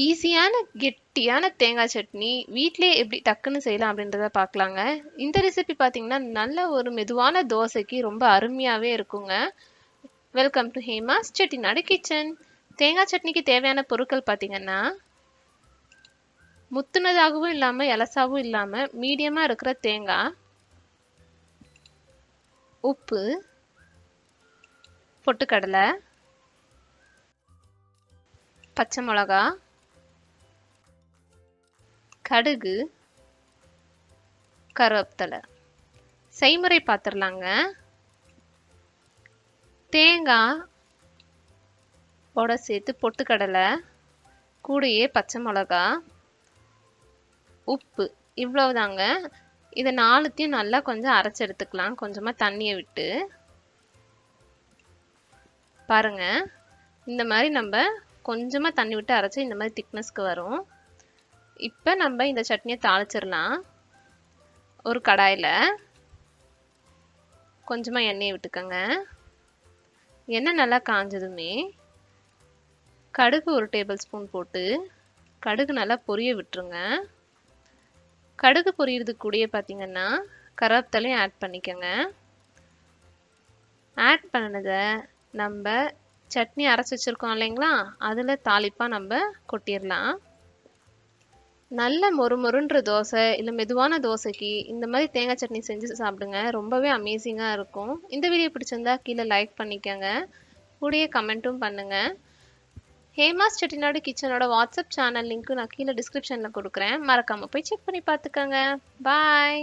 ஈஸியான கெட்டியான தேங்காய் சட்னி வீட்டிலேயே எப்படி டக்குன்னு செய்யலாம் அப்படின்றத பார்க்கலாங்க. இந்த ரெசிபி பார்த்தீங்கன்னா நல்ல ஒரு மெதுவான தோசைக்கு ரொம்ப அருமையாகவே இருக்குங்க. Welcome to Hema's Chettinad kitchen. தேங்காய் சட்னிக்கு தேவையான பொருட்கள் பார்த்தீங்கன்னா முத்துனதாகவும் இல்லாமல் எலசாவும் இல்லாமல் மீடியமாக இருக்கிற தேங்காய், உப்பு, பொட்டுக்கடலை, பச்சை மிளகா, கடுகு, கருவேப்பிலை. செய்முறை பார்த்துடலாங்க. தேங்காய் ஓட சேர்த்து பொட்டுக்கடலை கூடயே பச்சை மிளகா, உப்பு, இவ்வளவுதாங்க. இதை நாலுத்தையும் நல்லா கொஞ்சம் அரைச்சி எடுத்துக்கலாம், கொஞ்சமாக தண்ணியை விட்டு. பாருங்க, இந்த மாதிரி நம்ம கொஞ்சமாக தண்ணி விட்டு அரைச்சி இந்த மாதிரி திக்னஸ்க்கு வரும். இப்போ நம்ம இந்த சட்னியை தாளிச்சிடலாம். ஒரு கடாயில் கொஞ்சமாக எண்ணெயை விட்டுக்கோங்க. எண்ணெய் நல்லா காஞ்சதுமே கடுகு 1 டேபிள் ஸ்பூன் போட்டு கடுகு நல்லா பொரிய விட்டுருங்க. கடுகு பொரியறதுக்கு கூடயே பார்த்தீங்கன்னா கருவேப்பிலையும் ஆட் பண்ணிக்கோங்க. ஆட் பண்ணதை நம்ம சட்னி அரைச்சி வச்சுருக்கோம் இல்லைங்களா, அதில் தாளிப்பாக நம்ம கொட்டிடலாம். நல்ல மொறுமொறுன்ற தோசை இல்லை மெதுவான தோசைக்கு இந்த மாதிரி தேங்காய் சட்னி செஞ்சு சாப்பிடுங்க, ரொம்பவே அமேசிங்காக இருக்கும். இந்த வீடியோ பிடிச்சிருந்தா கீழே லைக் பண்ணிக்கோங்க, கூடயே கமெண்ட்டும் பண்ணுங்கள். ஹேமாஸ் செட்டிநாடு கிச்சனோட வாட்ஸ்அப் சேனல் லிங்க்கு நான் கீழே டிஸ்கிரிப்ஷனில் கொடுக்குறேன், மறக்காமல் போய் செக் பண்ணி பார்த்துக்கோங்க. பாய்.